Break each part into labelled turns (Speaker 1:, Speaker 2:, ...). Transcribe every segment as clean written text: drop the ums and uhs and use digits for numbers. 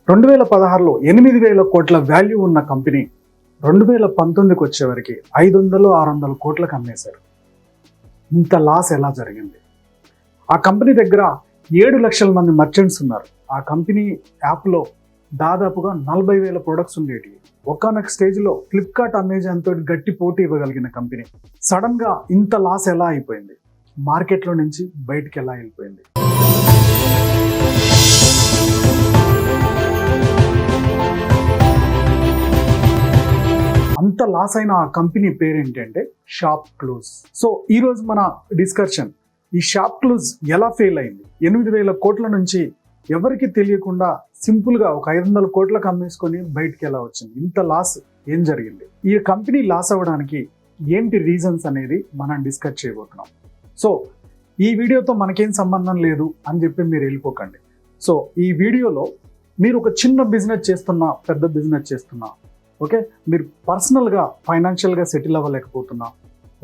Speaker 1: 2016లో 8,000 కోట్ల వాల్యూ ఉన్న కంపెనీ 2019కి వచ్చేవరకు 500-600 కోట్లకు అమ్మేశారు. ఇంత లాస్ ఎలా జరిగింది? ఆ కంపెనీ దగ్గర 7 లక్షల మంది మర్చెంట్స్ ఉన్నారు. ఆ కంపెనీ యాప్లో దాదాపుగా 40,000 ప్రొడక్ట్స్ ఉండేవి. ఒకానొక స్టేజ్లో ఫ్లిప్కార్ట్, అమెజాన్ తోటి గట్టి పోటీ ఇవ్వగలిగిన కంపెనీ సడన్గా ఇంత లాస్ ఎలా అయిపోయింది? మార్కెట్లో నుంచి బయటికి ఎలా వెళ్ళిపోయింది? అంత లాస్ అయిన ఆ కంపెనీ పేరు ఏంటంటే షాప్ క్లూస్. సో ఈరోజు మన డిస్కషన్ ఈ షాప్ క్లూస్ ఎలా ఫెయిల్ అయింది, 8,000 కోట్ల నుంచి ఎవరికి తెలియకుండా సింపుల్గా ఒక 500 కోట్లకు అమ్మేసుకొని బయటికి ఎలా వచ్చింది, ఇంత లాస్ ఏం జరిగింది, ఈ కంపెనీ లాస్ అవ్వడానికి ఏంటి రీజన్స్ అనేది మనం డిస్కస్ చేయబోతున్నాం. సో ఈ వీడియోతో మనకేం సంబంధం లేదు అని చెప్పి మీరు వెళ్ళిపోకండి. సో ఈ వీడియోలో మీరు ఒక చిన్న బిజినెస్ చేస్తున్నా, పెద్ద బిజినెస్ చేస్తున్నా, ఓకే, మీరు పర్సనల్గా ఫైనాన్షియల్గా సెటిల్ అవ్వలేకపోతున్నా,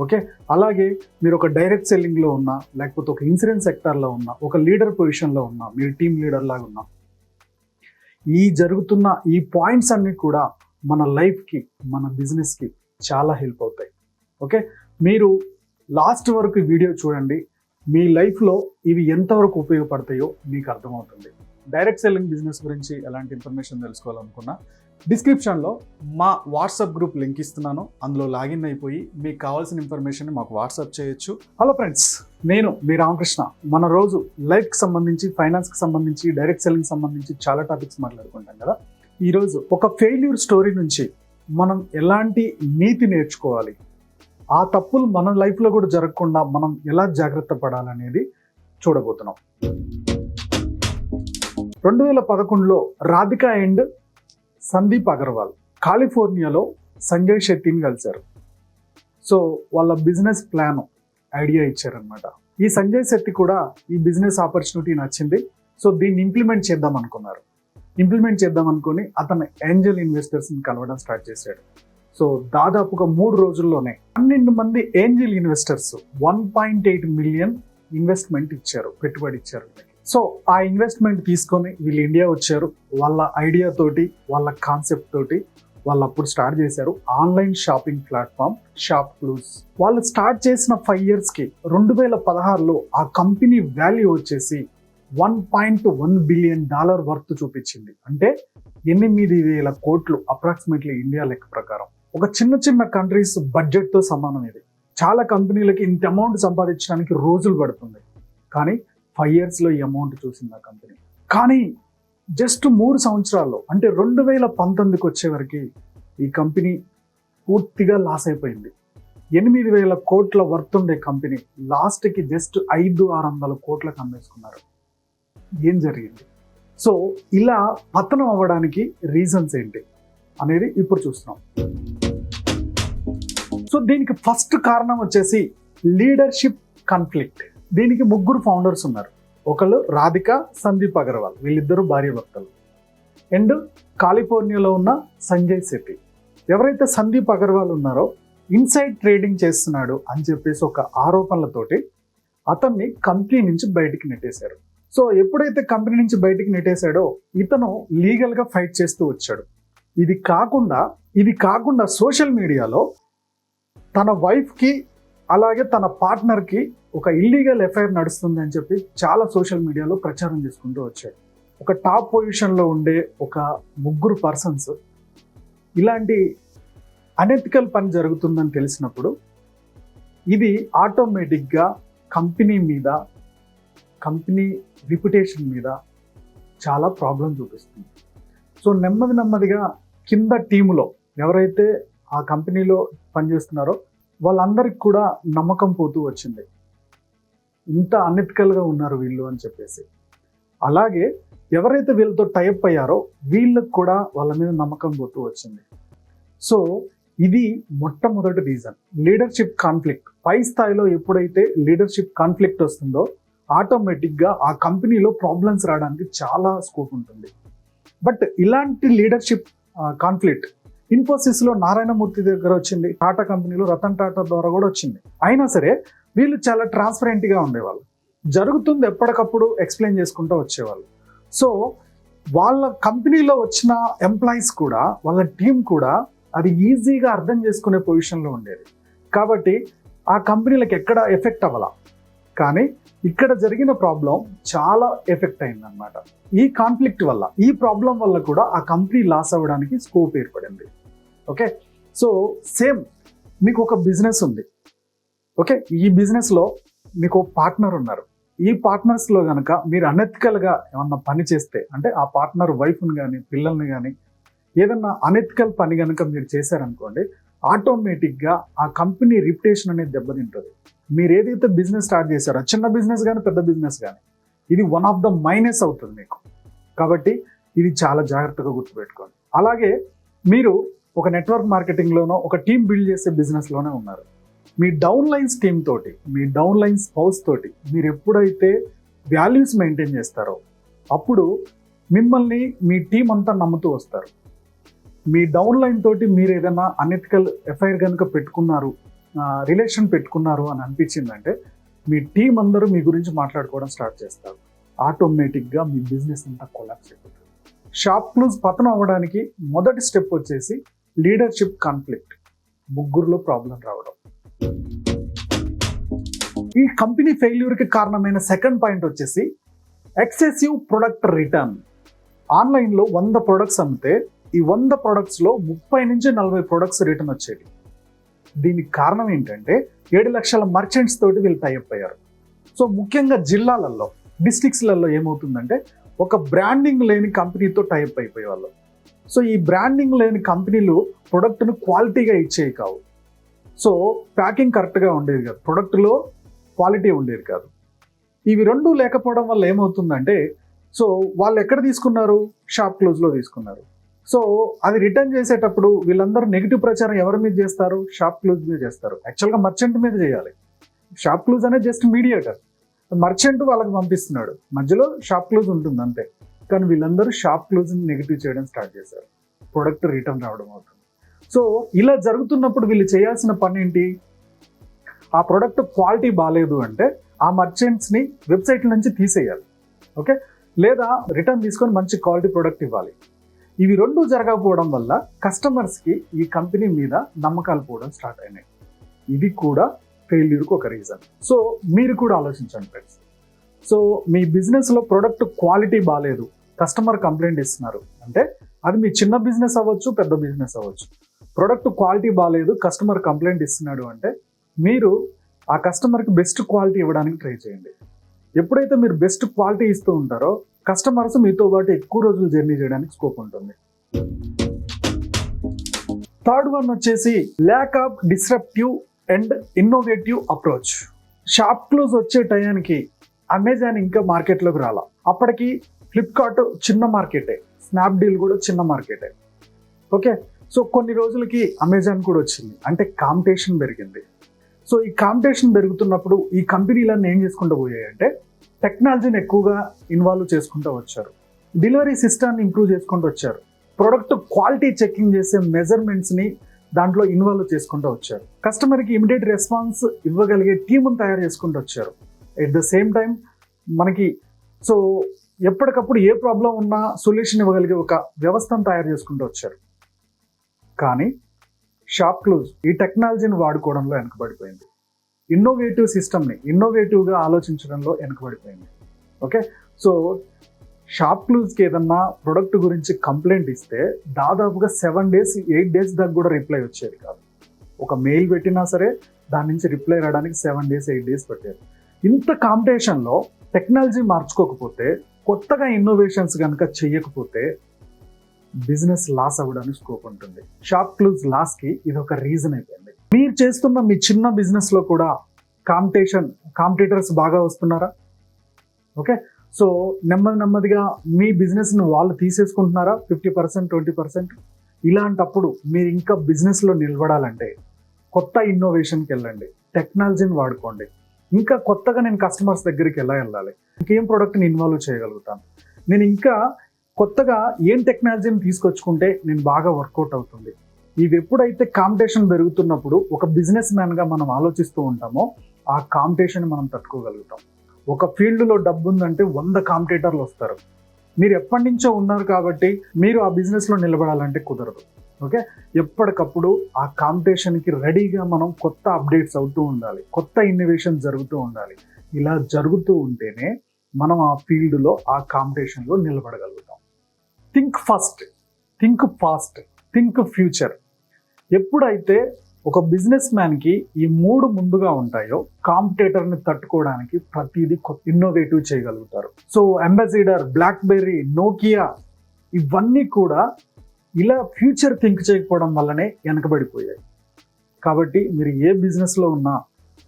Speaker 1: ఓకే, అలాగే మీరు ఒక డైరెక్ట్ సెల్లింగ్లో ఉన్నా, లేకపోతే ఒక ఇన్సూరెన్స్ సెక్టార్లో ఉన్నా, ఒక లీడర్ పొజిషన్లో ఉన్నా, మీరు టీమ్ లీడర్ లాగా ఉన్నా, ఈ జరుగుతున్న ఈ పాయింట్స్ అన్నీ కూడా మన లైఫ్కి, మన బిజినెస్కి చాలా హెల్ప్ అవుతాయి. ఓకే, మీరు లాస్ట్ వరకు వీడియో చూడండి. మీ లైఫ్లో ఇవి ఎంతవరకు ఉపయోగపడతాయో మీకు అర్థమవుతుంది. డైరెక్ట్ సెల్లింగ్ బిజినెస్ గురించి ఎలాంటి ఇన్ఫర్మేషన్ తెలుసుకోవాలనుకున్నా డిస్క్రిప్షన్లో మా వాట్సాప్ గ్రూప్ లింక్ ఇస్తున్నాను. అందులో లాగిన్ అయిపోయి మీకు కావాల్సిన ఇన్ఫర్మేషన్ మాకు వాట్సాప్ చేయొచ్చు. హలో ఫ్రెండ్స్, నేను మీ రామకృష్ణ. మన రోజు లైఫ్కి సంబంధించి, ఫైనాన్స్కి సంబంధించి, డైరెక్ట్ సెల్లింగ్ సంబంధించి చాలా టాపిక్స్ మాట్లాడుకుంటాం కదా. ఈరోజు ఒక ఫెయిల్యూర్ స్టోరీ నుంచి మనం ఎలాంటి నీతి నేర్చుకోవాలి, ఆ తప్పులు మన లైఫ్లో కూడా జరగకుండా మనం ఎలా జాగ్రత్త పడాలనేది చూడబోతున్నాం. 2011లో రాధిక అండ్ సందీప్ అగర్వాల్ కాలిఫోర్నియాలో సంజయ్ శెట్టిని కలిశారు. సో వాళ్ళ బిజినెస్ ప్లాన్ ఐడియా ఇచ్చారనమాట. ఈ సంజయ్ శెట్టి కూడా ఈ బిజినెస్ ఆపర్చునిటీ నచ్చింది. సో దీన్ని ఇంప్లిమెంట్ చేద్దాం అనుకున్నారు. ఇంప్లిమెంట్ చేద్దాం అనుకుని అతను ఏంజల్ ఇన్వెస్టర్స్ని కలవడం స్టార్ట్ చేశాడు. సో దాదాపుగా 3 రోజుల్లోనే 12 మంది ఏంజల్ ఇన్వెస్టర్స్ 1.8 మిలియన్ ఇన్వెస్ట్మెంట్ ఇచ్చారు, పెట్టుబడి ఇచ్చారు. సో ఆ ఇన్వెస్ట్మెంట్ తీసుకొని వీళ్ళు ఇండియా వచ్చారు. వాళ్ళ ఐడియా తోటి, వాళ్ళ కాన్సెప్ట్ తోటి వాళ్ళు అప్పుడు స్టార్ట్ చేశారు online shopping platform shop clues. వాళ్ళు స్టార్ట్ చేసిన 5 ఇయర్స్కి 2016లో ఆ కంపెనీ వాల్యూ వచ్చేసి $1.1 బిలియన్ వర్త్ చూపించింది. అంటే 8,000 కోట్లు అప్రాక్సిమేట్లీ ఇండియా లెక్క ప్రకారం. ఒక చిన్న చిన్న కంట్రీస్ బడ్జెట్తో సమానం ఇది. చాలా కంపెనీలకి ఇంత అమౌంట్ సంపాదించడానికి రోజులు పడుతుంది, కానీ 5 ఇయర్స్లో ఈ అమౌంట్ చూసింది ఆ కంపెనీ. కానీ జస్ట్ 3 సంవత్సరాల్లో, అంటే 2019కి వచ్చేవరకు ఈ కంపెనీ పూర్తిగా లాస్ అయిపోయింది. 8,000 కోట్ల వర్త్ ఉండే కంపెనీ లాస్ట్కి జస్ట్ 500-600 కోట్లకు అమ్మేసుకున్నారు. ఏం జరిగింది? సో ఇలా పతనం అవ్వడానికి రీజన్స్ ఏంటి అనేది ఇప్పుడు చూస్తున్నాం. సో దీనికి ఫస్ట్ కారణం వచ్చేసి లీడర్షిప్ కాన్ఫ్లిక్ట్. దీనికి 3 ఫౌండర్స్ ఉన్నారు. ఒకళ్ళు రాధిక, సందీప్ అగర్వాల్, వీళ్ళిద్దరూ భార్యాభర్తలు. అండ్ కాలిఫోర్నియాలో ఉన్న సంజయ్ శెట్టి. ఎవరైతే సందీప్ అగర్వాల్ ఉన్నారో ఇన్సైడ్ ట్రేడింగ్ చేస్తున్నాడు అని చెప్పేసి ఒక ఆరోపణలతోటి అతన్ని కంపెనీ నుంచి బయటికి నెట్టేశారు. సో ఎప్పుడైతే కంపెనీ నుంచి బయటికి నెట్టేశాడో ఇతను లీగల్గా ఫైట్ చేస్తూ వచ్చాడు. ఇది కాకుండా సోషల్ మీడియాలో తన వైఫ్కి అలాగే తన పార్ట్నర్కి ఒక ఇల్లీగల్ ఎఫ్ఐఆర్ నడుస్తుంది అని చెప్పి చాలా సోషల్ మీడియాలో ప్రచారం చేసుకుంటూ వచ్చాడు. ఒక టాప్ పొజిషన్లో ఉండే ఒక 3 పర్సన్స్ ఇలాంటి అనెథికల్ పని జరుగుతుందని తెలిసినప్పుడు ఇది ఆటోమేటిక్గా కంపెనీ మీద, కంపెనీ రిప్యుటేషన్ మీద చాలా ప్రాబ్లం చూపిస్తుంది. సో నెమ్మదిగా కింద టీములో ఎవరైతే ఆ కంపెనీలో పనిచేస్తున్నారో వాళ్ళందరికి కూడా నమ్మకం పోతూ వచ్చింది, ఇంత అనెథికల్గా ఉన్నారు వీళ్ళు అని చెప్పేసి. అలాగే ఎవరైతే వీళ్ళతో టైప్ అయ్యారో వీళ్ళకి కూడా వాళ్ళ మీద నమ్మకం పోతూ వచ్చింది. సో ఇది మొట్టమొదటి రీజన్, లీడర్షిప్ కాన్ఫ్లిక్ట్. పై స్థాయిలో ఎప్పుడైతే లీడర్షిప్ కాన్ఫ్లిక్ట్ వస్తుందో ఆటోమేటిక్గా ఆ కంపెనీలో ప్రాబ్లమ్స్ రావడానికి చాలా స్కోప్ ఉంటుంది. బట్ ఇలాంటి లీడర్షిప్ కాన్ఫ్లిక్ట్ ఇన్ఫోసిస్లో నారాయణమూర్తి దగ్గర వచ్చింది, టాటా కంపెనీలో రతన్ టాటా ద్వారా కూడా వచ్చింది. అయినా సరే వీళ్ళు చాలా ట్రాన్స్పరెంట్గా ఉండేవాళ్ళు, జరుగుతుంది ఎప్పటికప్పుడు ఎక్స్ప్లెయిన్ చేసుకుంటూ వచ్చేవాళ్ళు. సో వాళ్ళ కంపెనీలో వచ్చిన ఎంప్లాయీస్ కూడా, వాళ్ళ టీం కూడా అది ఈజీగా అర్థం చేసుకునే పొజిషన్లో ఉండేది. కాబట్టి ఆ కంపెనీలకు ఎక్కడ ఎఫెక్ట్ అవ్వాల, కానీ ఇక్కడ జరిగిన ప్రాబ్లం చాలా ఎఫెక్ట్ అయిందనమాట. ఈ కాన్ఫ్లిక్ట్ వల్ల, ఈ ప్రాబ్లం వల్ల కూడా ఆ కంపెనీ లాస్ అవ్వడానికి స్కోప్ ఏర్పడింది. ఓకే, సో సేమ్ మీకు ఒక బిజినెస్ ఉంది. ఓకే, ఈ బిజినెస్లో మీకు పార్ట్నర్ ఉన్నారు. ఈ పార్ట్నర్స్లో కనుక మీరు అనెథికల్గా ఏమన్నా పని చేస్తే, అంటే ఆ పార్ట్నర్ వైఫ్ని కానీ పిల్లల్ని కానీ ఏదన్నా అనెథికల్ పని కనుక మీరు చేశారనుకోండి, ఆటోమేటిక్గా ఆ కంపెనీ రిప్యుటేషన్ అనేది దెబ్బతింటుంది. మీరు ఏదైతే బిజినెస్ స్టార్ట్ చేశారో, చిన్న బిజినెస్ కానీ పెద్ద బిజినెస్ కానీ, ఇది వన్ ఆఫ్ ద మైనస్ అవుతుంది మీకు. కాబట్టి ఇది చాలా జాగ్రత్తగా గుర్తుపెట్టుకోండి. అలాగే మీరు ఒక నెట్వర్క్ మార్కెటింగ్లోనో ఒక టీం బిల్డ్ చేసే బిజినెస్లోనే ఉన్నారు. మీ డౌన్ లైన్స్ టీమ్ తోటి, మీ డౌన్ లైన్ స్పౌస్ తోటి మీరు ఎప్పుడైతే వాల్యూస్ మెయింటైన్ చేస్తారో అప్పుడు మిమ్మల్ని మీ టీం అంతా నమ్ముతూ వస్తారు. మీ డౌన్ లైన్ తోటి మీరు ఏదైనా అనెథికల్ ఎఫ్ఐఆర్ కనుక పెట్టుకున్నారు, రిలేషన్ పెట్టుకున్నారు అని అనిపించిందంటే మీ టీం అందరూ మీ గురించి మాట్లాడుకోవడం స్టార్ట్ చేస్తారు. ఆటోమేటిక్గా మీ బిజినెస్ అంతా కొలాప్స్ అయిపోతుంది. షాప్ క్లూజ్ పతనం అవ్వడానికి మొదటి స్టెప్ వచ్చేసి లీడర్షిప్ కాన్ఫ్లిక్ట్, ముగ్గురులో ప్రాబ్లం రావడం. ఈ కంపెనీ ఫెయిల్యూర్కి కారణమైన సెకండ్ పాయింట్ వచ్చేసి ఎక్సెసివ్ ప్రొడక్ట్ రిటర్న్. ఆన్లైన్లో 100 ప్రొడక్ట్స్ అమ్మితే ఈ 100 ప్రొడక్ట్స్లో 30 నుంచి 40 ప్రొడక్ట్స్ రిటర్న్ వచ్చేవి. దీనికి కారణం ఏంటంటే 7 లక్షల మర్చెంట్స్ తోటి వీళ్ళు టైఅప్ అయ్యారు. సో ముఖ్యంగా జిల్లాలలో, డిస్ట్రిక్ట్స్లలో ఏమవుతుందంటే ఒక బ్రాండింగ్ లేని కంపెనీతో టైఅప్ అయిపోయేవాళ్ళు. సో ఈ బ్రాండింగ్ లేని కంపెనీలు ప్రొడక్ట్ను క్వాలిటీగా ఇచ్చేవి కావు. సో ప్యాకింగ్ కరెక్ట్గా ఉండేది కాదు, ప్రొడక్ట్లో క్వాలిటీ ఉండేది కాదు. ఇవి రెండూ లేకపోవడం వల్ల ఏమవుతుందంటే, సో వాళ్ళు ఎక్కడ తీసుకున్నారు, షాప్ క్లూజ్లో తీసుకున్నారు. సో అది రిటర్న్ చేసేటప్పుడు వీళ్ళందరూ నెగిటివ్ ప్రచారం ఎవరి మీద చేస్తారు, షాప్ క్లూజ్ మీద చేస్తారు. యాక్చువల్గా మర్చెంట్ మీద చేయాలి. షాప్ క్లూజ్ అనేది జస్ట్ మీడియేటర్, మర్చెంట్ వాళ్ళకి పంపిస్తున్నాడు, మధ్యలో షాప్ క్లూజ్ ఉంటుంది అంతే. కానీ వీళ్ళందరూ షాప్ క్లూజ్ని నెగిటివ్ చేయడం స్టార్ట్ చేశారు, ప్రొడక్ట్ రిటర్న్ రావడం అవుతుంది. సో ఇలా జరుగుతున్నప్పుడు వీళ్ళు చేయాల్సిన పని ఏంటి, ఆ ప్రొడక్ట్ క్వాలిటీ బాగాలేదు అంటే ఆ మర్చెంట్స్ని వెబ్సైట్ నుంచి తీసేయాలి. ఓకే, లేదా రిటర్న్ తీసుకొని మంచి క్వాలిటీ ప్రొడక్ట్ ఇవ్వాలి. ఇవి రెండు జరగకపోవడం వల్ల కస్టమర్స్కి ఈ కంపెనీ మీద నమ్మకాలు పోవడం స్టార్ట్ అయినాయి. ఇది కూడా ఫెయిల్యూర్కి ఒక రీజన్. సో మీరు కూడా ఆలోచించండి ఫ్రెండ్స్. సో మీ బిజినెస్లో ప్రొడక్ట్ క్వాలిటీ బాగాలేదు, కస్టమర్ కంప్లైంట్ ఇస్తున్నారు అంటే అది మీ చిన్న బిజినెస్ అవ్వచ్చు, పెద్ద బిజినెస్ అవ్వచ్చు. ప్రొడక్ట్ క్వాలిటీ బాగాలేదు, కస్టమర్ కంప్లైంట్ ఇస్తున్నాడు అంటే మీరు ఆ కస్టమర్కి బెస్ట్ క్వాలిటీ ఇవ్వడానికి ట్రై చేయండి. ఎప్పుడైతే మీరు బెస్ట్ క్వాలిటీ ఇస్తూ ఉంటారో కస్టమర్స్ మీతో పాటు ఎక్కువ రోజులు జర్నీ చేయడానికి స్కోప్ ఉంటుంది. థర్డ్ వన్ వచ్చేసి lack of disruptive and innovative approach. Shop clues వచ్చే టయానికి అమెజాన్ ఇంకా మార్కెట్లోకి రాలా. అప్పటికి ఫ్లిప్కార్ట్ చిన్న మార్కెటే, స్నాప్డీల్ కూడా చిన్న మార్కెటే. ఓకే, సో కొన్ని రోజులకి అమెజాన్ కూడా వచ్చింది, అంటే కాంపిటీషన్ పెరిగింది. సో ఈ కాంపిటీషన్ పెరుగుతున్నప్పుడు ఈ కంపెనీలన్నీ ఏం చేసుకుంటూ పోయాయంటే టెక్నాలజీని ఎక్కువగా ఇన్వాల్వ్ చేసుకుంటూ వచ్చారు, డెలివరీ సిస్టమ్ని ఇంప్రూవ్ చేసుకుంటూ వచ్చారు, ప్రొడక్ట్ క్వాలిటీ చెకింగ్ చేసే మెజర్మెంట్స్ని దాంట్లో ఇన్వాల్వ్ చేసుకుంటూ వచ్చారు, కస్టమర్కి ఇమీడియట్ రెస్పాన్స్ ఇవ్వగలిగే టీమును తయారు చేసుకుంటూ వచ్చారు. ఎట్ ద సేమ్ టైం మనకి సో ఎప్పటికప్పుడు ఏ ప్రాబ్లం ఉన్నా సొల్యూషన్ ఇవ్వగలిగే ఒక వ్యవస్థను తయారు చేసుకుంటూ వచ్చారు. కానీ షాప్ క్లూజ్ ఈ టెక్నాలజీని వాడుకోవడంలో వెనకబడిపోయింది, ఇన్నోవేటివ్ సిస్టమ్ని ఇన్నోవేటివ్గా ఆలోచించడంలో వెనకబడిపోయింది. ఓకే, సో షాప్ క్లూజ్కి ఏదన్నా ప్రొడక్ట్ గురించి కంప్లైంట్ ఇస్తే దాదాపుగా 7 days 8 days దాకా కూడా రిప్లై వచ్చేది కాదు. ఒక మెయిల్ పెట్టినా సరే దాని నుంచి రిప్లై రావడానికి 7 days 8 days పట్టేది. ఇంత కాంపిటీషన్లో టెక్నాలజీ మార్చుకోకపోతే, కొత్తగా ఇన్నోవేషన్స్ కనుక చెయ్యకపోతే బిజినెస్ లాస్ అవ్వడానికి స్కోప్ ఉంటుంది. షాప్ క్లూజ్ లాస్కి ఇది ఒక రీజన్ అయిపోయింది. మీరు చేస్తున్న మీ చిన్న బిజినెస్లో కూడా కాంపిటీటర్స్ బాగా వస్తున్నారా? ఓకే, సో నెమ్మదిగా మీ బిజినెస్ని వాళ్ళు తీసేసుకుంటున్నారా 50% 20%? ఇలాంటప్పుడు మీరు ఇంకా బిజినెస్లో నిలబడాలంటే కొత్త ఇన్నోవేషన్కి వెళ్ళండి, టెక్నాలజీని వాడుకోండి. ఇంకా కొత్తగా నేను కస్టమర్స్ దగ్గరికి ఎలా వెళ్ళాలి, ఇంకేం ప్రోడక్ట్ని ఇన్వాల్వ్ చేయగలుగుతాను, నేను ఇంకా కొత్తగా ఏం టెక్నాలజీని తీసుకొచ్చుకుంటే నేను బాగా వర్కౌట్ అవుతుంది. ఇవి ఎప్పుడైతే కాంపిటీషన్ పెరుగుతున్నప్పుడు ఒక బిజినెస్ మ్యాన్గా మనం ఆలోచిస్తూ ఉంటామో ఆ కాంపిటీషన్ మనం తట్టుకోగలుగుతాం. ఒక ఫీల్డ్లో డబ్బు ఉందంటే 100 కాంపిటీటర్లు వస్తారు. మీరు ఎప్పటి నుంచో ఉన్నారు కాబట్టి మీరు ఆ బిజినెస్లో నిలబడాలంటే కుదరదు. ఓకే, ఎప్పటికప్పుడు ఆ కాంపిటీషన్కి రెడీగా మనం కొత్త అప్డేట్స్ అవుతూ ఉండాలి, కొత్త ఇన్నోవేషన్ జరుగుతూ ఉండాలి. ఇలా జరుగుతూ ఉంటేనే మనం ఆ ఫీల్డ్లో ఆ కాంపిటీషన్లో నిలబడగలుగుతాం. Think first, think fast, think future. ఎప్పుడైతే ఒక బిజినెస్ మ్యాన్కి ఈ 3 ముందుగా ఉంటాయో కాంపిటేటర్ని తట్టుకోవడానికి ప్రతిదీ ఇన్నోవేటివ్ చేయగలుగుతారు. సో అంబాసిడర్, బ్లాక్బెర్రీ, నోకియా ఇవన్నీ కూడా ఇలా ఫ్యూచర్ థింక్ చేయకపోవడం వల్లనే వెనకబడిపోయాయి. కాబట్టి మీరు ఏ బిజినెస్లో ఉన్నా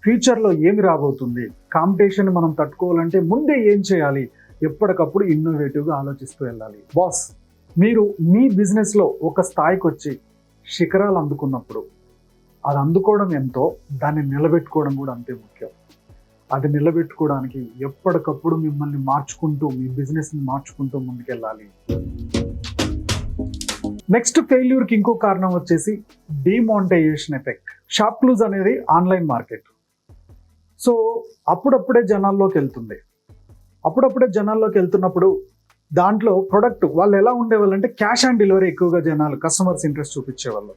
Speaker 1: ఫ్యూచర్లో ఏమి రాబోతుంది, కాంపిటీషన్ మనం తట్టుకోవాలంటే ముందే ఏం చేయాలి, ఎప్పటికప్పుడు ఇన్నోవేటివ్గా ఆలోచిస్తూ వెళ్ళాలి. బాస్, మీరు మీ బిజినెస్లో ఒక స్థాయికి వచ్చి శిఖరాలు అందుకున్నప్పుడు అది అందుకోవడం ఎంతో, దాన్ని నిలబెట్టుకోవడం కూడా అంతే ముఖ్యం. అది నిలబెట్టుకోవడానికి ఎప్పటికప్పుడు మిమ్మల్ని మార్చుకుంటూ, మీ బిజినెస్ని మార్చుకుంటూ ముందుకెళ్ళాలి. నెక్స్ట్ ఫెయిల్యూర్కి ఇంకో కారణం వచ్చేసి డిమానిటైజేషన్ ఎఫెక్ట్. షాప్ క్లూజ్ అనేది ఆన్లైన్ మార్కెట్. సో అప్పుడప్పుడే జనాల్లోకి వెళ్తున్నప్పుడు దాంట్లో ప్రొడక్ట్ వాళ్ళు ఎలా ఉండేవాళ్ళు అంటే క్యాష్ ఆన్ డెలివరీ ఎక్కువగా జనాలు కస్టమర్స్ ఇంట్రెస్ట్ చూపించేవాళ్ళు.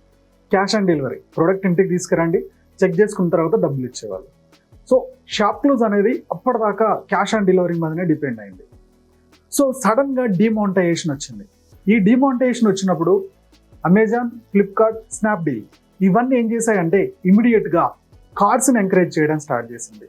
Speaker 1: క్యాష్ ఆన్ డెలివరీ, ప్రొడక్ట్ ఇంటికి తీసుకురండి, చెక్ చేసుకున్న తర్వాత డబ్బులు ఇచ్చేవాళ్ళు. సో షాప్ క్లూజ్ అనేది అప్పటిదాకా క్యాష్ ఆన్ డెలివరీ మీదనే డిపెండ్ అయింది. సో సడన్గా డిమానిటైజేషన్ వచ్చింది. ఈ డిమానిటైజేషన్ వచ్చినప్పుడు అమెజాన్, ఫ్లిప్కార్ట్, స్నాప్డీల్ ఇవన్నీ ఏం చేశాయంటే ఇమీడియట్గా కార్డ్స్ని ఎంకరేజ్ చేయడం స్టార్ట్ చేసింది,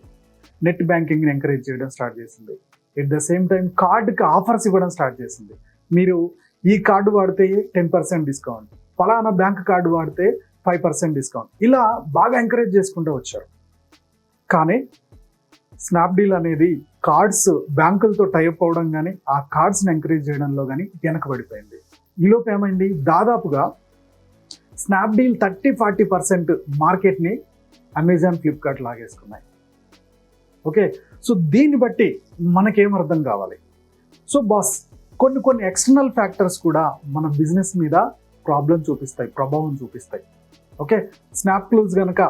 Speaker 1: నెట్ బ్యాంకింగ్ని ఎంకరేజ్ చేయడం స్టార్ట్ చేసింది. ఎట్ ద సేమ్ టైం కార్డుకి ఆఫర్స్ ఇవ్వడం స్టార్ట్ చేసింది. మీరు ఈ కార్డు వాడితే 10% డిస్కౌంట్, ఫలానా బ్యాంక్ కార్డు వాడితే 5% డిస్కౌంట్, ఇలా బాగా ఎంకరేజ్ చేసుకుంటూ వచ్చారు. కానీ స్నాప్డీల్ అనేది కార్డ్స్ బ్యాంకులతో టైప్ అవడం కానీ ఆ కార్డ్స్ని ఎంకరేజ్ చేయడంలో కానీ వెనకబడిపోయింది. ఈలోపు ఏమైంది, దాదాపుగా స్నాప్డీల్ 30-40% మార్కెట్ని అమెజాన్, ఫ్లిప్కార్ట్ లాగేసుకున్నాయి. ఓకే, సో దీన్ని బట్టి మనకేం అర్థం కావాలి? సో బాస్, కొన్ని ఎక్స్టర్నల్ ఫ్యాక్టర్స్ కూడా మన బిజినెస్ మీద ప్రభావం చూపిస్తాయి. ఓకే, స్నాప్ క్లూజ్ కనుక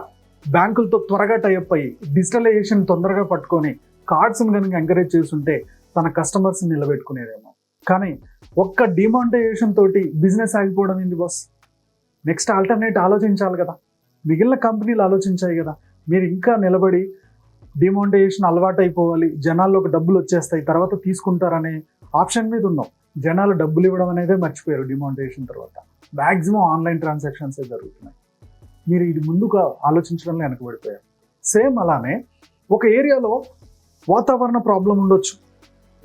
Speaker 1: బ్యాంకులతో త్వరగా టైప్ అయ్యి డిజిటలైజేషన్ తొందరగా పట్టుకొని కార్డ్స్ని కనుక ఎంకరేజ్ చేస్తుంటే తన కస్టమర్స్ని నిలబెట్టుకునేదేమో. కానీ ఒక్క డిమానిటైజేషన్ తోటి బిజినెస్ ఆగిపోవడం ఏంది బాస్? నెక్స్ట్ ఆల్టర్నేట్ ఆలోచించాలి కదా, మిగిలిన కంపెనీలు ఆలోచించాయి కదా. మీరు ఇంకా నిలబడి డిమానిటైజేషన్ అలవాటు అయిపోవాలి, జనాల్లోకి డబ్బులు వచ్చేస్తాయి తర్వాత తీసుకుంటారనే ఆప్షన్ మీద ఉన్నాం. జనాలు డబ్బులు ఇవ్వడం అనేదే మర్చిపోయారు. డిమానిటైజేషన్ తర్వాత మ్యాక్సిమం ఆన్లైన్ ట్రాన్సాక్షన్సే జరుగుతున్నాయి. మీరు ఇది ముందుగా ఆలోచించడంలో వెనకబడిపోయారు. సేమ్ అలానే ఒక ఏరియాలో వాతావరణ ప్రాబ్లం ఉండొచ్చు,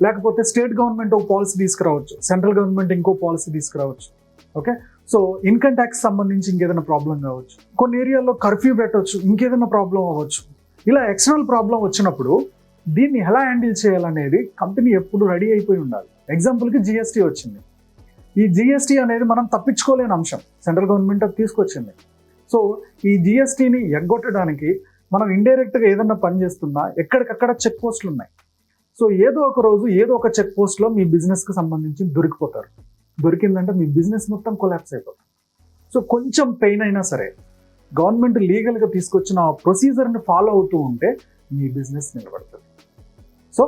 Speaker 1: లేకపోతే స్టేట్ గవర్నమెంట్ ఒక పాలసీ తీసుకురావచ్చు, సెంట్రల్ గవర్నమెంట్ ఇంకో పాలసీ తీసుకురావచ్చు. ఓకే, సో ఇన్కమ్ ట్యాక్స్ సంబంధించి ఇంకేదైనా ప్రాబ్లం కావచ్చు, కొన్ని ఏరియాల్లో కర్ఫ్యూ పెట్టవచ్చు, ఇంకేదైనా ప్రాబ్లం అవ్వచ్చు. ఇలా ఎక్స్టర్నల్ ప్రాబ్లం వచ్చినప్పుడు దీన్ని ఎలా హ్యాండిల్ చేయాలనేది కంపెనీ ఎప్పుడు రెడీ అయిపోయి ఉండాలి. ఎగ్జాంపుల్కి జిఎస్టీ వచ్చింది. ఈ జిఎస్టీ అనేది మనం తప్పించుకోలేని అంశం, సెంట్రల్ గవర్నమెంట్ అది తీసుకొచ్చింది. సో ఈ జిఎస్టీని ఎగ్గొట్టడానికి మనం ఇండైరెక్ట్గా ఏదన్నా పని చేస్తున్నా ఎక్కడికక్కడ చెక్ పోస్టులు ఉన్నాయి. సో ఏదో ఒక రోజు ఏదో ఒక చెక్ పోస్ట్లో మీ బిజినెస్కి సంబంధించి దొరికిపోతారు. దొరికిందంటే మీ బిజినెస్ మొత్తం కొలాప్స్ అయిపోతుంది. సో కొంచెం పెయిన్ అయినా సరే గవర్నమెంట్ లీగల్గా తీసుకొచ్చిన ఆ ప్రొసీజర్ని ఫాలో అవుతూ ఉంటే మీ బిజినెస్ నిలబడుతుంది. సో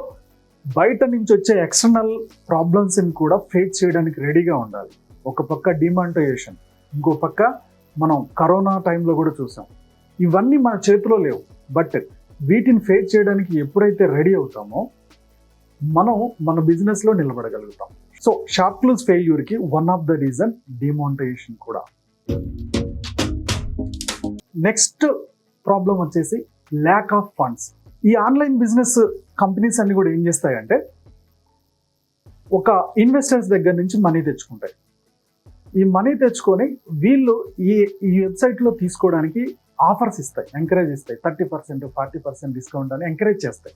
Speaker 1: బయట నుంచి వచ్చే ఎక్స్టర్నల్ ప్రాబ్లమ్స్ని కూడా ఫేస్ చేయడానికి రెడీగా ఉండాలి. ఒక పక్క డిమానిటైజేషన్, ఇంకో పక్క మనం కరోనా టైంలో కూడా చూసాం. ఇవన్నీ మన చేతిలో లేవు, బట్ వీటిని ఫేస్ చేయడానికి ఎప్పుడైతే రెడీ అవుతామో మనం మన బిజినెస్లో నిలబడగలుగుతాం. సో షాప్ క్లూజ్ ఫెయిల్యూర్కి one of the reason demonetization కూడా. నెక్స్ట్ ప్రాబ్లం వచ్చేసి ల్యాక్ ఆఫ్ ఫండ్స్. ఈ ఆన్లైన్ బిజినెస్ కంపెనీస్ అన్ని కూడా ఏం చేస్తాయంటే ఒక ఇన్వెస్టర్స్ దగ్గర నుంచి మనీ తెచ్చుకుంటాయి. ఈ మనీ తెచ్చుకొని వీళ్ళు ఈ వెబ్సైట్లో తీసుకోవడానికి ఆఫర్స్ ఇస్తాయి, ఎంకరేజ్ ఇస్తాయి, 30%, 40% డిస్కౌంట్ అని ఎంకరేజ్ చేస్తాయి.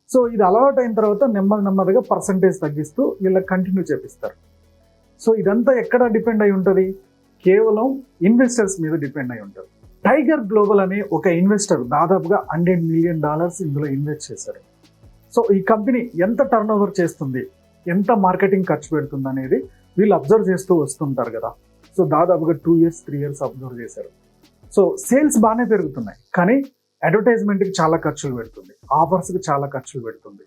Speaker 1: సో ఇది అలవాటు అయిన తర్వాత నెమ్మదిగా పర్సంటేజ్ తగ్గిస్తూ వీళ్ళకి కంటిన్యూ చేపిస్తారు. సో ఇదంతా ఎక్కడ డిపెండ్ అయి ఉంటుంది? కేవలం ఇన్వెస్టర్స్ మీద డిపెండ్ అయి ఉంటుంది. టైగర్ గ్లోబల్ అనే ఒక ఇన్వెస్టర్ దాదాపుగా $100 million ఇందులో ఇన్వెస్ట్ చేశారు. సో ఈ కంపెనీ ఎంత టర్న్ ఓవర్ చేస్తుంది, ఎంత మార్కెటింగ్ ఖర్చు పెడుతుంది అనేది వీళ్ళు అబ్జర్వ్ చేస్తూ వస్తుంటారు కదా. సో దాదాపుగా 2 years 3 years అబ్జర్వ్ చేశారు. సో సేల్స్ బాగానే పెరుగుతున్నాయి, కానీ అడ్వర్టైజ్మెంట్కి చాలా ఖర్చులు పెడుతుంది, ఆఫర్స్కి చాలా ఖర్చులు పెడుతుంది.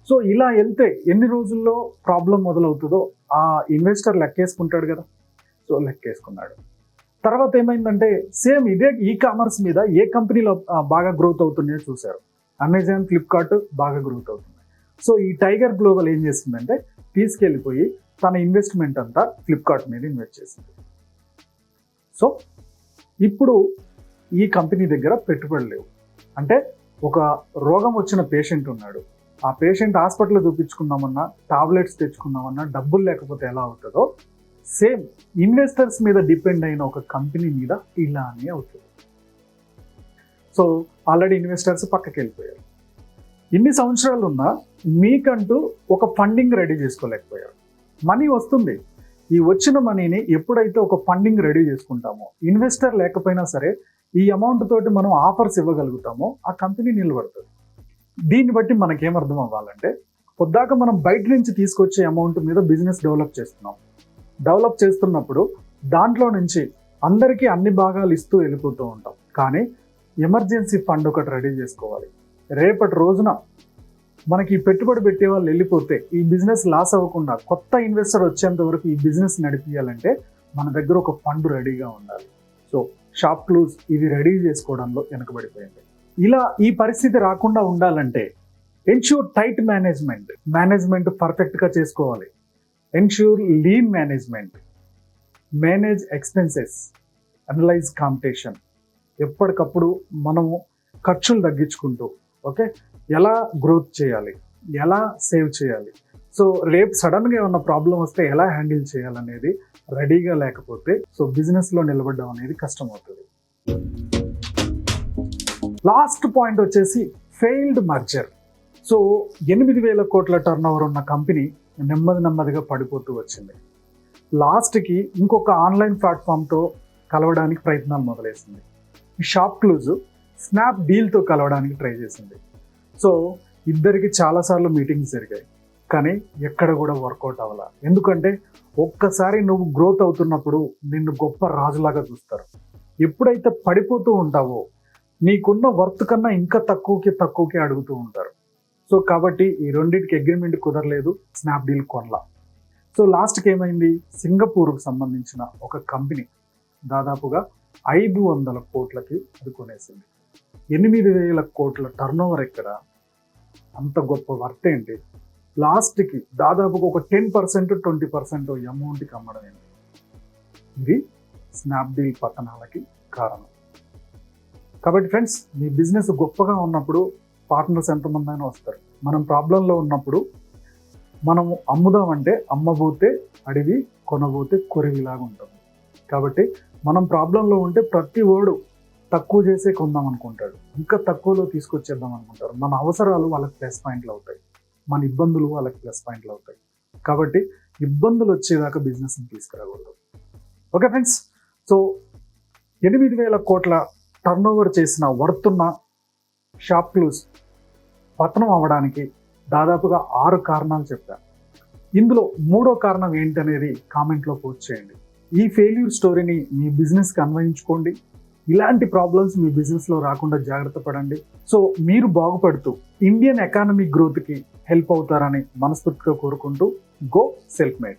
Speaker 1: సో ఇలా వెళ్తే ఎన్ని రోజుల్లో ప్రాబ్లం మొదలవుతుందో ఆ ఇన్వెస్టర్ లెక్కేసుకుంటాడు కదా. సో లెక్కేసుకున్నాడు. తర్వాత ఏమైందంటే సేమ్ ఇదే ఈ కామర్స్ మీద ఏ కంపెనీలో బాగా గ్రోత్ అవుతున్నాయో చూశారు. అమెజాన్, ఫ్లిప్కార్ట్ బాగా గ్రోత్ అవుతుంది. సో ఈ టైగర్ గ్లోబల్ ఏం చేసిందంటే తీసుకెళ్ళిపోయి తన ఇన్వెస్ట్మెంట్ అంతా ఫ్లిప్కార్ట్ మీద ఇన్వెస్ట్ చేసింది. సో ఇప్పుడు ఈ కంపెనీ దగ్గర పెట్టుబడులు లేవు. అంటే ఒక రోగం వచ్చిన పేషెంట్ ఉన్నాడు, ఆ పేషెంట్ హాస్పిటల్లో చూపించుకుందామన్నా, టాబ్లెట్స్ తెచ్చుకుందామన్నా డబ్బులు లేకపోతే ఎలా అవుతుందో సేమ్ ఇన్వెస్టర్స్ మీద డిపెండ్ అయిన ఒక కంపెనీ మీద ఇలానే అవుతుంది. సో ఆల్రెడీ ఇన్వెస్టర్స్ పక్కకి వెళ్ళిపోయారు. ఇన్ని సంవత్సరాలు ఉన్నా మీకంటూ ఒక ఫండింగ్ రెడీ చేసుకోలేకపోయారు. మనీ వస్తుంది, ఈ వచ్చిన మనీని ఎప్పుడైతే ఒక ఫండింగ్ రెడీ చేసుకుంటామో, ఇన్వెస్టర్ లేకపోయినా సరే ఈ అమౌంట్ తోటి మనం ఆఫర్స్ ఇవ్వగలుగుతామో ఆ కంపెనీ నిలబడుతుంది. దీన్ని బట్టి మనకేమర్థం అవ్వాలంటే పొద్దాక మనం బయట నుంచి తీసుకొచ్చే అమౌంట్ మీద బిజినెస్ డెవలప్ చేస్తున్నప్పుడు దాంట్లో నుంచి అందరికీ అన్ని భాగాలు ఇస్తూ వెళ్ళిపోతూ ఉంటాం. కానీ ఎమర్జెన్సీ ఫండ్ ఒకటి రెడీ చేసుకోవాలి. రేపటి రోజున మనకి పెట్టుబడి పెట్టే వాళ్ళు వెళ్ళిపోతే ఈ బిజినెస్ లాస్ అవ్వకుండా కొత్త ఇన్వెస్టర్ వచ్చేంత వరకు ఈ బిజినెస్ నడిపించాలంటే మన దగ్గర ఒక ఫండ్ రెడీగా ఉండాలి. సో షాప్ క్లూస్ ఇది రెడీ చేసుకోవడంలో వెనకబడిపోయింది. ఇలా ఈ పరిస్థితి రాకుండా ఉండాలంటే ఎన్ష్యూర్ టైట్ మేనేజ్మెంట్ పర్ఫెక్ట్గా చేసుకోవాలి. Ensure lean manage expenses, analyse competition. ఎప్పటికప్పుడు మనము ఖర్చులు తగ్గించుకుంటూ ఎలా గ్రోత్ చేయాలి, ఎలా సేవ్ చేయాలి, సో రేపు సడన్గా ఏమన్నా ప్రాబ్లం వస్తే ఎలా హ్యాండిల్ చేయాలనేది రెడీగా లేకపోతే సో బిజినెస్లో నిలబడడం అనేది కష్టం అవుతుంది. లాస్ట్ పాయింట్ వచ్చేసి ఫెయిల్డ్ మర్జర్. సో 8,000 కోట్ల టర్న్ ఓవర్ ఉన్న కంపెనీ నెమ్మదిగా పడిపోతూ వచ్చింది. లాస్ట్కి ఇంకొక ఆన్లైన్ ప్లాట్ఫామ్తో కలవడానికి ప్రయత్నాలు మొదలేసింది. షాప్ క్లూజ్ స్నాప్ డీల్తో కలవడానికి ట్రై చేసింది. సో ఇద్దరికి చాలాసార్లు మీటింగ్స్ జరిగాయి, కానీ ఎక్కడ కూడా వర్కౌట్ అవ్వాల. ఎందుకంటే ఒక్కసారి నువ్వు గ్రోత్ అవుతున్నప్పుడు నిన్ను గొప్ప రాజులాగా చూస్తారు. ఎప్పుడైతే పడిపోతూ ఉంటావో నీకున్న వర్త్ కన్నా ఇంకా తక్కువకి అడుగుతూ ఉంటారు. సో కాబట్టి ఈ రెండింటికి అగ్రిమెంట్ కుదరలేదు, స్నాప్ డీల్ కొనలా. సో లాస్ట్కి ఏమైంది, సింగపూర్కు సంబంధించిన ఒక కంపెనీ దాదాపుగా 500 కోట్లకి అది కొనేసింది. 8,000 కోట్ల టర్న్ ఓవర్ ఎక్కడ, అంత గొప్ప వర్త్ ఏంటి, లాస్ట్కి దాదాపుగా ఒక 10% 20% అమౌంట్కి అమ్మడం ఏంటి. ఇది స్నాప్డీల్ పతనాలకి కారణం. కాబట్టి ఫ్రెండ్స్, మీ బిజినెస్ గొప్పగా ఉన్నప్పుడు పార్ట్నర్స్ ఎంతమంది అయినా వస్తారు. మనం ప్రాబ్లంలో ఉన్నప్పుడు మనము అమ్ముదామంటే అమ్మబోతే అడివి, కొనబోతే కొరివిలాగా ఉంటుంది. కాబట్టి మనం ప్రాబ్లంలో ఉంటే ప్రతి ఓడు తక్కువ చేసే కొందాం అనుకుంటాడు, ఇంకా తక్కువలో తీసుకొచ్చేద్దాం అనుకుంటారు. మన అవసరాలు వాళ్ళకి ప్లస్ పాయింట్లు అవుతాయి, మన ఇబ్బందులు వాళ్ళకి ప్లస్ పాయింట్లు అవుతాయి. కాబట్టి ఇబ్బందులు వచ్చేదాకా బిజినెస్ని తీసుకురాకూడదు. ఓకే ఫ్రెండ్స్, సో 8,000 కోట్ల టర్న్ ఓవర్ చేసిన వర్తున్న షాప్ క్లూస్ పతనం అవ్వడానికి దాదాపుగా 6 కారణాలు చెప్పాను. ఇందులో 3వ కారణం ఏంటనేది కామెంట్లో పోస్ట్ చేయండి. ఈ ఫెయిల్యూర్ స్టోరీని మీ బిజినెస్కి అన్వయించుకోండి. ఇలాంటి ప్రాబ్లమ్స్ మీ బిజినెస్లో రాకుండా జాగ్రత్త పడండి. సో మీరు బాగుపడుతూ ఇండియన్ ఎకానమీ గ్రోత్కి హెల్ప్ అవుతారని మనస్ఫూర్తిగా కోరుకుంటూ గో సెల్ఫ్ మేడ్.